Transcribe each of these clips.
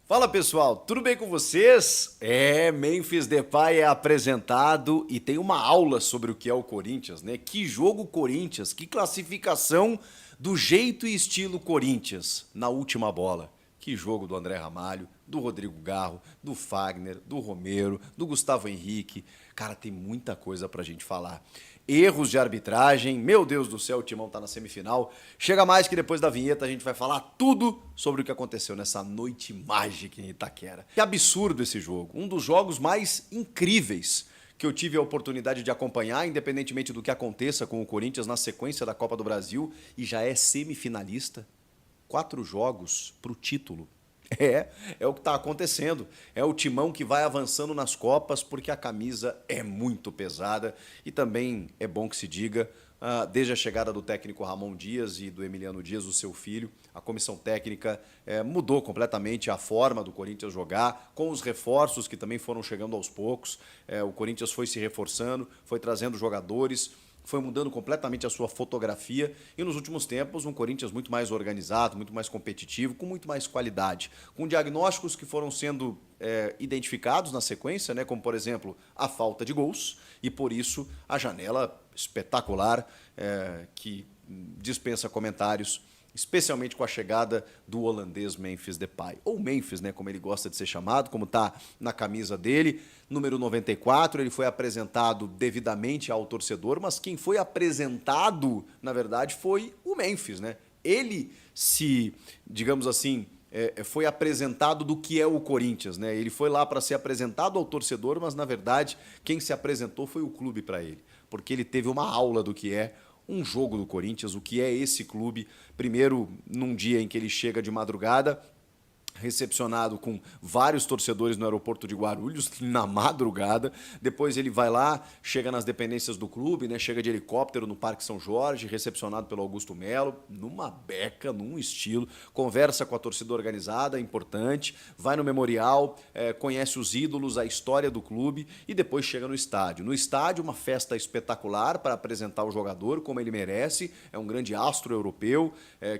Fala pessoal, tudo bem com vocês? Memphis Depay é apresentado e tem uma aula sobre o que é o Corinthians, né? Que jogo Corinthians, que classificação do jeito e estilo Corinthians na última bola. Que jogo do André Ramalho, do Rodrigo Garro, do Fagner, do Romero, do Gustavo Henrique. Cara, tem muita coisa pra gente falar. Erros de arbitragem, meu Deus do céu, o Timão tá na semifinal. Chega mais que depois da vinheta a gente vai falar tudo sobre o que aconteceu nessa noite mágica em Itaquera. Que absurdo esse jogo, um dos jogos mais incríveis que eu tive a oportunidade de acompanhar, independentemente do que aconteça com o Corinthians na sequência da Copa do Brasil, e já é semifinalista. 4 jogos pro título. É o que está acontecendo. É o Timão que vai avançando nas Copas porque a camisa é muito pesada e também é bom que se diga, desde a chegada do técnico Ramon Dias e do Emiliano Dias, o seu filho, a comissão técnica mudou completamente a forma do Corinthians jogar, com os reforços que também foram chegando aos poucos. O Corinthians foi se reforçando, foi trazendo jogadores, foi mudando completamente a sua fotografia e nos últimos tempos um Corinthians muito mais organizado, muito mais competitivo, com muito mais qualidade, com diagnósticos que foram sendo identificados na sequência, né, como por exemplo a falta de gols e por isso a janela espetacular que dispensa comentários, especialmente com a chegada do holandês Memphis Depay, ou Memphis, né, como ele gosta de ser chamado, como está na camisa dele, número 94, ele foi apresentado devidamente ao torcedor, mas quem foi apresentado, na verdade, foi o Memphis, né? Ele se, digamos assim, foi apresentado do que é o Corinthians, né? Ele foi lá para ser apresentado ao torcedor, mas na verdade quem se apresentou foi o clube para ele, porque ele teve uma aula do que é um jogo do Corinthians, o que é esse clube, primeiro num dia em que ele chega de madrugada, recepcionado com vários torcedores no aeroporto de Guarulhos, na madrugada. Depois ele vai lá, chega nas dependências do clube, né? Chega de helicóptero no Parque São Jorge, recepcionado pelo Augusto Melo, numa beca, num estilo, conversa com a torcida organizada, importante, vai no memorial, conhece os ídolos, a história do clube e depois chega no estádio. No estádio, uma festa espetacular para apresentar o jogador como ele merece, é um grande astro europeu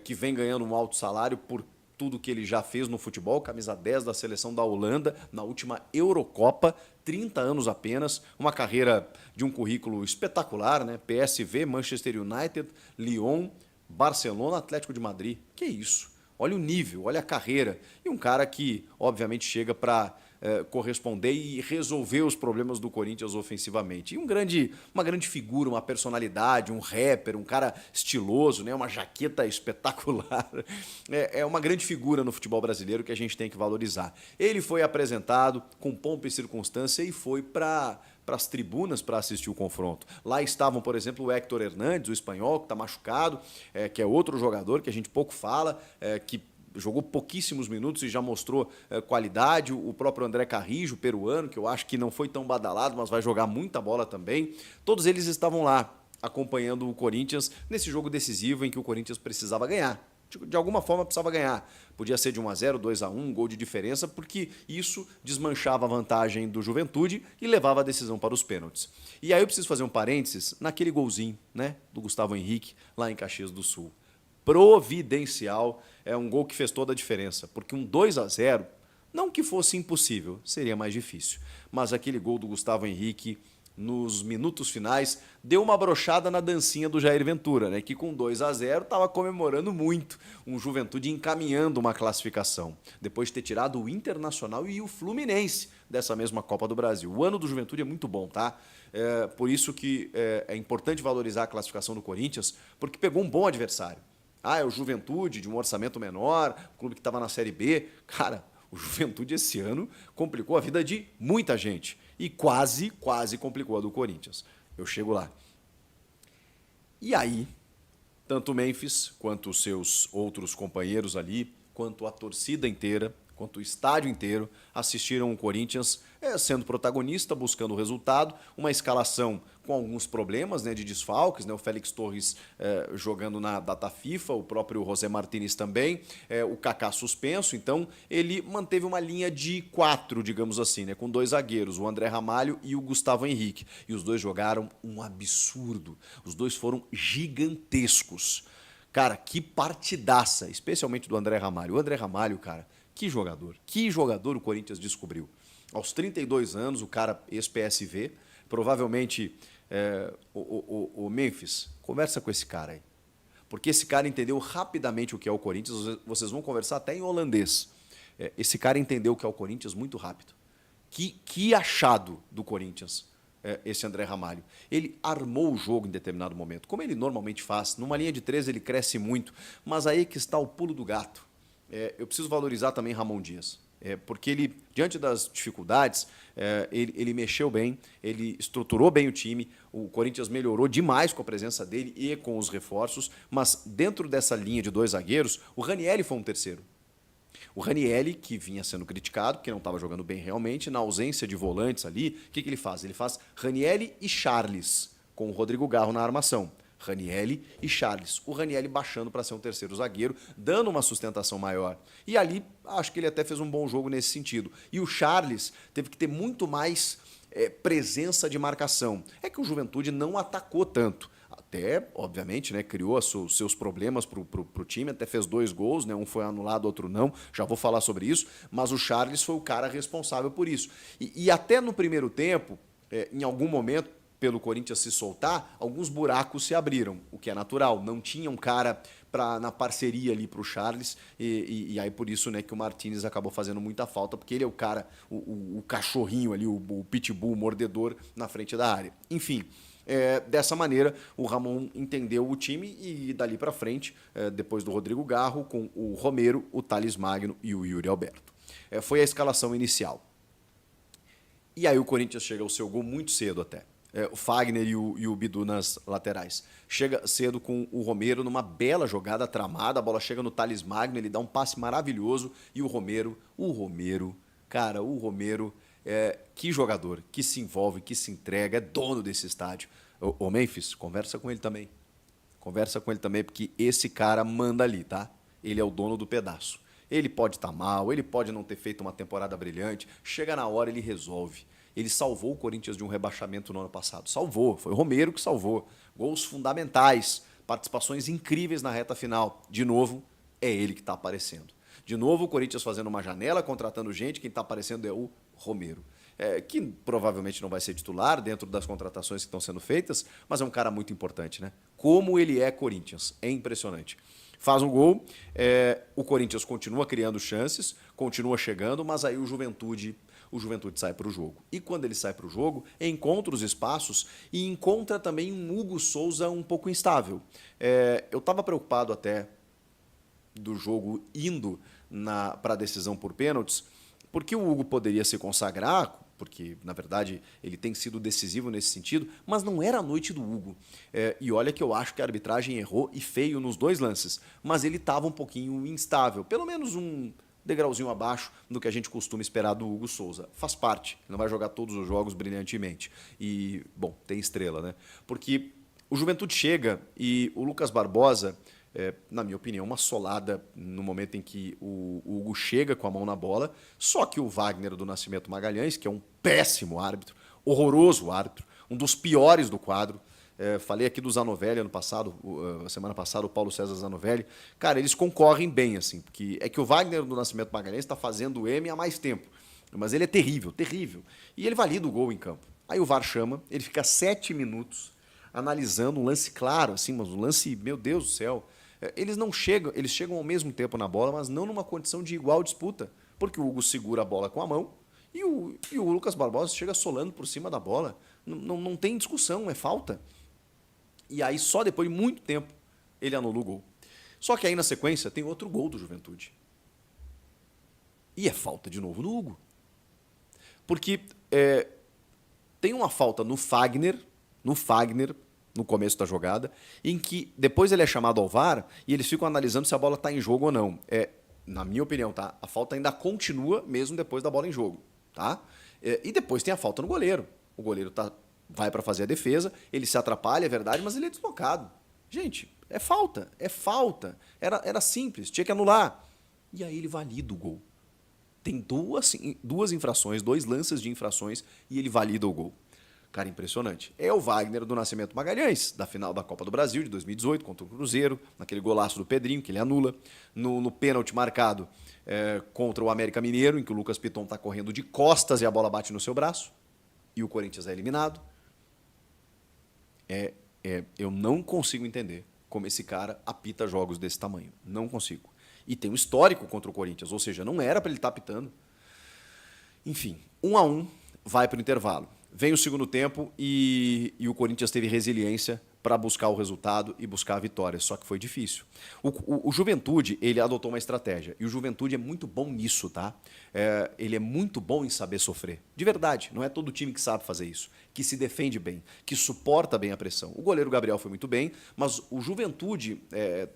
que vem ganhando um alto salário por tudo que ele já fez no futebol, camisa 10 da seleção da Holanda, na última Eurocopa, 30 anos apenas, uma carreira de um currículo espetacular, né? PSV, Manchester United, Lyon, Barcelona, Atlético de Madrid. Que isso? Olha o nível, olha a carreira. E um cara que, obviamente, chega para corresponder e resolver os problemas do Corinthians ofensivamente. E uma grande figura, uma personalidade, um rapper, um cara estiloso, né? Uma jaqueta espetacular. É uma grande figura no futebol brasileiro que a gente tem que valorizar. Ele foi apresentado com pompa e circunstância e foi para as tribunas para assistir o confronto. Lá estavam, por exemplo, o Héctor Hernandes, o espanhol, que está machucado, que é outro jogador que a gente pouco fala, que jogou pouquíssimos minutos e já mostrou qualidade. O próprio André Carrijo, peruano, que eu acho que não foi tão badalado, mas vai jogar muita bola também. Todos eles estavam lá acompanhando o Corinthians nesse jogo decisivo em que o Corinthians precisava ganhar. De alguma forma precisava ganhar. Podia ser de 1-0, 2-1, um gol de diferença, porque isso desmanchava a vantagem do Juventude e levava a decisão para os pênaltis. E aí eu preciso fazer um parênteses naquele golzinho, né, do Gustavo Henrique, lá em Caxias do Sul. Providencial, é um gol que fez toda a diferença, porque um 2-0, não que fosse impossível, seria mais difícil, mas aquele gol do Gustavo Henrique nos minutos finais deu uma brochada na dancinha do Jair Ventura, né, que com 2-0 estava comemorando muito, um Juventude encaminhando uma classificação, depois de ter tirado o Internacional e o Fluminense dessa mesma Copa do Brasil. O ano do Juventude é muito bom, tá? Por isso que é importante valorizar a classificação do Corinthians, porque pegou um bom adversário. É o Juventude, de um orçamento menor, o clube que estava na Série B. Cara, o Juventude esse ano complicou a vida de muita gente. E quase complicou a do Corinthians. Eu chego lá. E aí, tanto o Memphis, quanto os seus outros companheiros ali, quanto a torcida inteira, quanto o estádio inteiro, assistiram o Corinthians sendo protagonista, buscando o resultado, uma escalação com alguns problemas, né, de desfalques, né, o Félix Torres jogando na data FIFA, o próprio José Martínez também, o Kaká suspenso, então ele manteve uma linha de 4, digamos assim, né, com 2 zagueiros, o André Ramalho e o Gustavo Henrique, e os dois jogaram um absurdo, os dois foram gigantescos. Cara, que partidaça, especialmente do André Ramalho. O André Ramalho, cara, Que jogador o Corinthians descobriu. Aos 32 anos, o cara ex-PSV, provavelmente o Memphis, conversa com esse cara aí. Porque esse cara entendeu rapidamente o que é o Corinthians, vocês vão conversar até em holandês. Esse cara entendeu o que é o Corinthians muito rápido. Que achado do Corinthians, esse André Ramalho. Ele armou o jogo em determinado momento, como ele normalmente faz. Numa linha de 3 ele cresce muito, mas aí que está o pulo do gato. Eu preciso valorizar também Ramon Dias. Porque ele, diante das dificuldades, ele mexeu bem, ele estruturou bem o time, o Corinthians melhorou demais com a presença dele e com os reforços, mas dentro dessa linha de 2 zagueiros, o Ranieri foi um terceiro. O Ranieri, que vinha sendo criticado, porque não estava jogando bem realmente, na ausência de volantes ali, o que ele faz? Ele faz Ranieri e Charles, com o Rodrigo Garro na armação. Ranieri e Charles. O Ranieri baixando para ser um terceiro zagueiro, dando uma sustentação maior. E ali, acho que ele até fez um bom jogo nesse sentido. E o Charles teve que ter muito mais presença de marcação. É que o Juventude não atacou tanto. Até, obviamente, né, criou os seus problemas para o time, até fez 2 gols, né, um foi anulado, outro não, já vou falar sobre isso, mas o Charles foi o cara responsável por isso. E até no primeiro tempo, em algum momento, pelo Corinthians se soltar, alguns buracos se abriram, o que é natural. Não tinha um cara na parceria ali para o Charles, e aí por isso, né, que o Martínez acabou fazendo muita falta, porque ele é o cara, o cachorrinho ali, o pitbull, o mordedor na frente da área. Enfim, dessa maneira, o Ramon entendeu o time e dali para frente, depois do Rodrigo Garro, com o Romero, o Thales Magno e o Yuri Alberto. Foi a escalação inicial. E aí o Corinthians chega ao seu gol muito cedo até. O Fagner e o Bidu nas laterais. Chega cedo com o Romero numa bela jogada tramada, a bola chega no Thales Magno, ele dá um passe maravilhoso e o Romero, cara, o Romero, que jogador, que se envolve, que se entrega, é dono desse estádio. O Memphis, conversa com ele também. Conversa com ele também, porque esse cara manda ali, tá? Ele é o dono do pedaço. Ele pode estar mal, ele pode não ter feito uma temporada brilhante, chega na hora, ele resolve. Ele salvou o Corinthians de um rebaixamento no ano passado. Salvou, foi o Romero que salvou. Gols fundamentais, participações incríveis na reta final. De novo, é ele que está aparecendo. De novo, o Corinthians fazendo uma janela, contratando gente, quem está aparecendo é o Romero. Que provavelmente não vai ser titular dentro das contratações que estão sendo feitas, mas é um cara muito importante, né? Como ele é Corinthians, é impressionante. Faz um gol, o Corinthians continua criando chances, continua chegando, mas aí o Juventude sai para o jogo. E quando ele sai para o jogo, encontra os espaços e encontra também um Hugo Souza um pouco instável. Eu estava preocupado até do jogo indo para a decisão por pênaltis, porque o Hugo poderia se consagrar, porque, na verdade, ele tem sido decisivo nesse sentido, mas não era a noite do Hugo. E olha que eu acho que a arbitragem errou e feio nos 2 lances, mas ele estava um pouquinho instável, pelo menos um degrauzinho abaixo do que a gente costuma esperar do Hugo Souza. Faz parte, ele não vai jogar todos os jogos brilhantemente. E, bom, tem estrela, né? Porque o Juventude chega e o Lucas Barbosa, na minha opinião, uma solada no momento em que o Hugo chega com a mão na bola, só que o Wagner do Nascimento Magalhães, que é um péssimo árbitro, horroroso árbitro, um dos piores do quadro, falei aqui do Zanovelli ano passado, semana passada, o Paulo César Zanovelli. Cara, eles concorrem bem, assim, porque é que o Wagner do Nascimento Magalhães está fazendo o M há mais tempo. Mas ele é terrível, terrível. E ele valida o gol em campo. Aí o VAR chama, ele fica 7 minutos analisando um lance claro, assim, mas um lance, meu Deus do céu. Eles chegam ao mesmo tempo na bola, mas não numa condição de igual disputa. Porque o Hugo segura a bola com a mão e o Lucas Barbosa chega solando por cima da bola. Não tem discussão, é falta. E aí, só depois de muito tempo, ele anula o gol. Só que aí, na sequência, tem outro gol do Juventude. E é falta de novo no Hugo. Porque tem uma falta no Fagner, no começo da jogada, em que depois ele é chamado ao VAR e eles ficam analisando se a bola está em jogo ou não. Na minha opinião, tá? A falta ainda continua mesmo depois da bola em jogo. Tá? E depois tem a falta no goleiro. O goleiro vai para fazer a defesa, ele se atrapalha, é verdade, mas ele é deslocado. Gente, é falta. Era simples, tinha que anular. E aí ele valida o gol. Tem duas infrações, 2 lances de infrações, e ele valida o gol. Cara, impressionante. É o Wagner do Nascimento Magalhães, da final da Copa do Brasil de 2018 contra o Cruzeiro, naquele golaço do Pedrinho, que ele anula, no pênalti marcado contra o América Mineiro, em que o Lucas Piton está correndo de costas e a bola bate no seu braço, e o Corinthians é eliminado. Eu não consigo entender como esse cara apita jogos desse tamanho. Não consigo. E tem um histórico contra o Corinthians, ou seja, não era para ele estar apitando. Enfim, 1-1, vai para o intervalo. Vem o segundo tempo e o Corinthians teve resiliência para buscar o resultado e buscar a vitória, só que foi difícil. O Juventude, ele adotou uma estratégia, e o Juventude é muito bom nisso, tá? Ele é muito bom em saber sofrer. De verdade, não é todo time que sabe fazer isso, que se defende bem, que suporta bem a pressão. O goleiro Gabriel foi muito bem, mas o Juventude,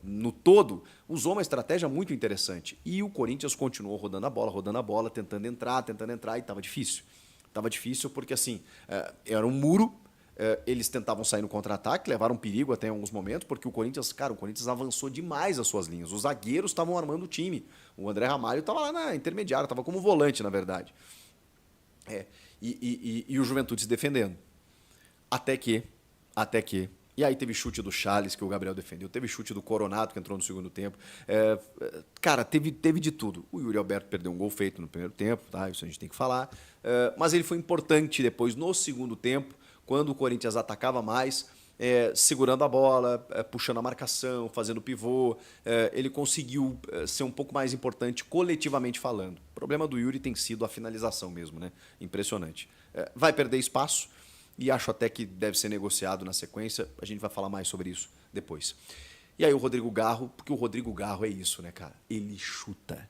no todo, usou uma estratégia muito interessante. E o Corinthians continuou rodando a bola, tentando entrar, e estava difícil. Estava difícil porque, assim, era um muro, eles tentavam sair no contra-ataque, levaram perigo até em alguns momentos, porque o Corinthians avançou demais as suas linhas. Os zagueiros estavam armando o time. O André Ramalho estava lá na intermediária, estava como volante, na verdade. E o Juventude se defendendo. Até que... E aí teve chute do Charles, que o Gabriel defendeu. Teve chute do Coronato, que entrou no segundo tempo. Cara, teve de tudo. O Yuri Alberto perdeu um gol feito no primeiro tempo, tá? Isso a gente tem que falar. Mas ele foi importante depois, no segundo tempo, quando o Corinthians atacava mais, segurando a bola, puxando a marcação, fazendo pivô. Ele conseguiu ser um pouco mais importante coletivamente falando. O problema do Yuri tem sido a finalização mesmo, né? Impressionante. Vai perder espaço. E acho até que deve ser negociado na sequência. A gente vai falar mais sobre isso depois. E aí o Rodrigo Garro, porque o Rodrigo Garro é isso, né, cara? Ele chuta.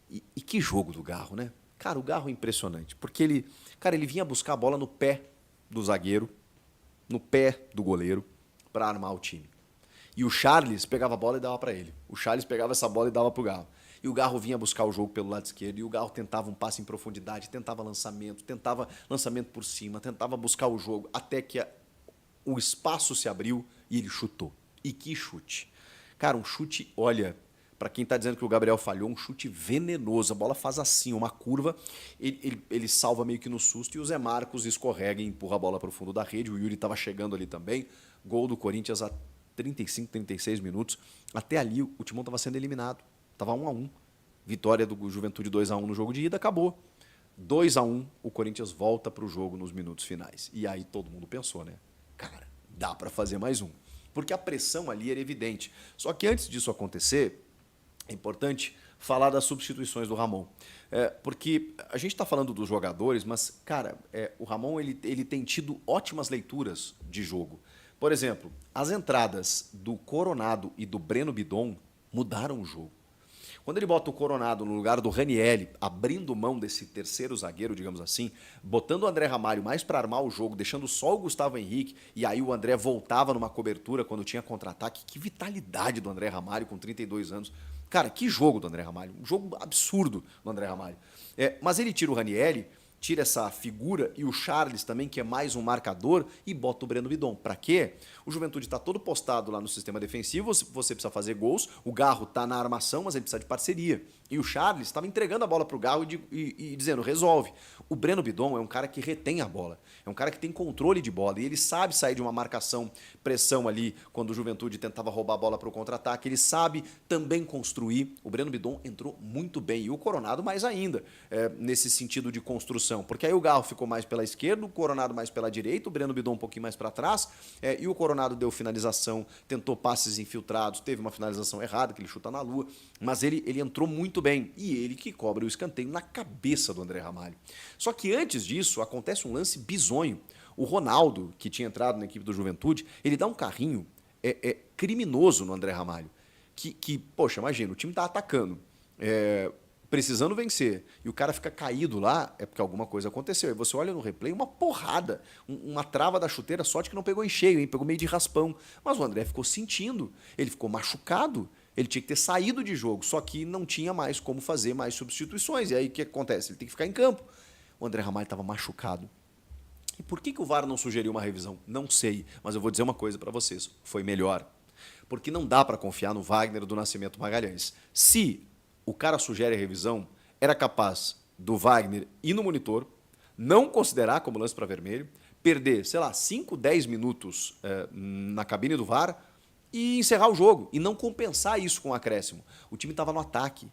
E que jogo do Garro, né? Cara, o Garro é impressionante, porque ele vinha buscar a bola no pé do zagueiro, no pé do goleiro, para armar o time. E o Charles pegava a bola e dava para ele. O Charles pegava essa bola e dava pro Garro. E o Garro vinha buscar o jogo pelo lado esquerdo, e o Garro tentava um passe em profundidade, tentava lançamento por cima, tentava buscar o jogo, até que o espaço se abriu e ele chutou. E que chute. Cara, um chute, olha, para quem tá dizendo que o Gabriel falhou, um chute venenoso. A bola faz assim, uma curva, ele salva meio que no susto, e o Zé Marcos escorrega e empurra a bola para o fundo da rede. O Yuri estava chegando ali também. Gol do Corinthians a 35, 36 minutos. Até ali o Timão estava sendo eliminado. Estava 1-1. Vitória do Juventude 2-1 no jogo de ida, acabou. 2-1, o Corinthians volta para o jogo nos minutos finais. E aí todo mundo pensou, né? Cara, dá para fazer mais um. Porque a pressão ali era evidente. Só que antes disso acontecer, é importante falar das substituições do Ramon. Porque a gente está falando dos jogadores, mas, cara, o Ramon ele tem tido ótimas leituras de jogo. Por exemplo, as entradas do Coronado e do Breno Bidon mudaram o jogo. Quando ele bota o Coronado no lugar do Ranieri, abrindo mão desse terceiro zagueiro, digamos assim, botando o André Ramalho mais para armar o jogo, deixando só o Gustavo Henrique, e aí o André voltava numa cobertura quando tinha contra-ataque. Que vitalidade do André Ramalho com 32 anos. Cara, que jogo do André Ramalho. Um jogo absurdo do André Ramalho. Mas ele tira o Ranieri, tira essa figura, e o Charles também, que é mais um marcador, e bota o Breno Bidon. Pra quê? O Juventude está todo postado lá no sistema defensivo, você precisa fazer gols, o Garro tá na armação, mas ele precisa de parceria. E o Charles estava entregando a bola pro Garro e dizendo, resolve. O Breno Bidon é um cara que retém a bola, é um cara que tem controle de bola, e ele sabe sair de uma marcação, pressão ali, quando o Juventude tentava roubar a bola pro contra-ataque, ele sabe também construir. O Breno Bidon entrou muito bem, e o Coronado mais ainda, nesse sentido de construção. Porque aí o Garro ficou mais pela esquerda, o Coronado mais pela direita, o Breno Bidon um pouquinho mais para trás, e o Coronado deu finalização, tentou passes infiltrados, teve uma finalização errada, que ele chuta na lua, mas ele entrou muito bem, e ele que cobra o escanteio na cabeça do André Ramalho. Só que antes disso, acontece um lance bizonho. O Ronaldo, que tinha entrado na equipe do Juventude, ele dá um carrinho criminoso no André Ramalho, poxa, imagina, o time tá atacando, precisando vencer, e o cara fica caído lá, é porque alguma coisa aconteceu. Aí você olha no replay, uma porrada, uma trava da chuteira, sorte que não pegou em cheio, hein? Pegou meio de raspão. Mas o André ficou sentindo, ele ficou machucado, ele tinha que ter saído de jogo, só que não tinha mais como fazer mais substituições. E aí o que acontece? Ele tem que ficar em campo. O André Ramalho estava machucado. E por que o VAR não sugeriu uma revisão? Não sei, mas eu vou dizer uma coisa para vocês, foi melhor. Porque não dá para confiar no Wagner do Nascimento Magalhães. Se o cara sugere a revisão, era capaz do Wagner ir no monitor, não considerar como lance para vermelho, perder, sei lá, 5, 10 minutos na cabine do VAR e encerrar o jogo e não compensar isso com o acréscimo. O time estava no ataque,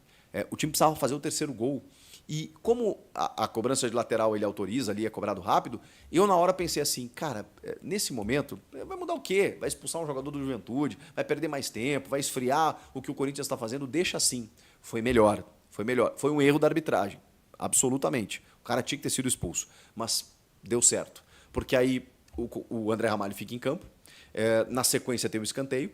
o time precisava fazer o terceiro gol. E como a cobrança de lateral ele autoriza ali, é cobrado rápido, eu na hora pensei assim, cara, nesse momento, vai mudar o quê? Vai expulsar um jogador do Juventude, vai perder mais tempo, vai esfriar o que o Corinthians está fazendo, deixa assim. Foi melhor, foi melhor. Foi um erro da arbitragem, absolutamente. O cara tinha que ter sido expulso, mas deu certo. Porque aí o André Ramalho fica em campo, na sequência tem um escanteio,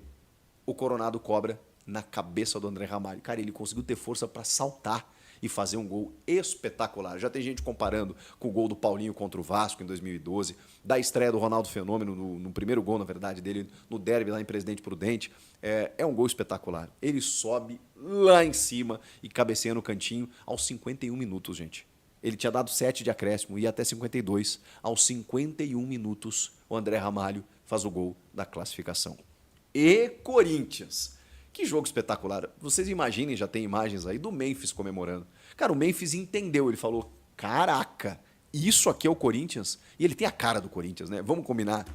o Coronado cobra na cabeça do André Ramalho. Cara, ele conseguiu ter força para saltar e fazer um gol espetacular. Já tem gente comparando com o gol do Paulinho contra o Vasco em 2012, da estreia do Ronaldo Fenômeno, no primeiro gol, na verdade, dele no derby lá em Presidente Prudente. É um gol espetacular. Ele sobe lá em cima e cabeceia no cantinho aos 51 minutos, gente. Ele tinha dado 7 de acréscimo, ia até 52. Aos 51 minutos, o André Ramalho faz o gol da classificação. E Corinthians. Que jogo espetacular. Vocês imaginem, já tem imagens aí do Memphis comemorando. Cara, o Memphis entendeu, ele falou, caraca, isso aqui é o Corinthians? E ele tem a cara do Corinthians, né? Vamos combinar.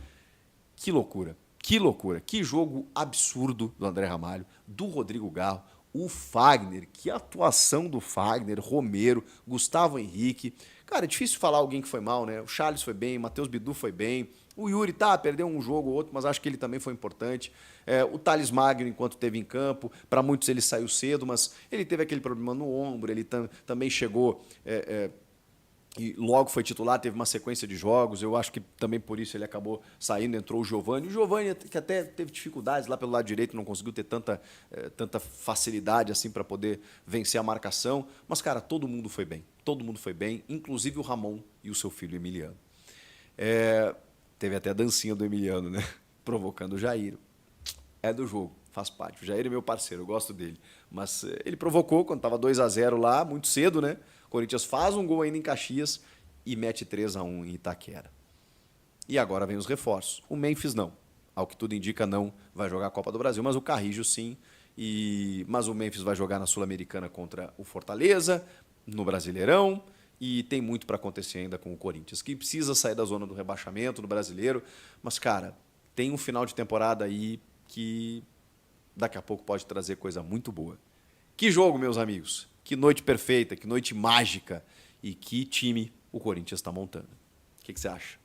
Que loucura, que loucura. Que jogo absurdo do André Ramalho, do Rodrigo Garro, o Fagner, que atuação do Fagner, Romero, Gustavo Henrique. Cara, é difícil falar alguém que foi mal, né? O Charles foi bem, Matheus Bidu foi bem. O Yuri perdeu um jogo ou outro, mas acho que ele também foi importante. O Thales Magno, enquanto esteve em campo, para muitos ele saiu cedo, mas ele teve aquele problema no ombro, ele também chegou e logo foi titular, teve uma sequência de jogos. Eu acho que também por isso ele acabou saindo, entrou o Giovani. O Giovani, que até teve dificuldades lá pelo lado direito, não conseguiu ter tanta facilidade assim para poder vencer a marcação. Mas, cara, todo mundo foi bem, inclusive o Ramon e o seu filho Emiliano. Teve até a dancinha do Emiliano, né? Provocando o Jair. É do jogo, faz parte. O Jair é meu parceiro, eu gosto dele. Mas ele provocou quando estava 2-0 lá, muito cedo, né? O Corinthians faz um gol ainda em Caxias e mete 3-1 em Itaquera. E agora vem os reforços. O Memphis não. Ao que tudo indica, não vai jogar a Copa do Brasil, mas o Carrijo sim. Mas o Memphis vai jogar na Sul-Americana contra o Fortaleza, no Brasileirão. E tem muito para acontecer ainda com o Corinthians, que precisa sair da zona do rebaixamento no Brasileiro. Mas, cara, tem um final de temporada aí que daqui a pouco pode trazer coisa muito boa. Que jogo, meus amigos. Que noite perfeita, que noite mágica. E que time o Corinthians está montando. O que você acha?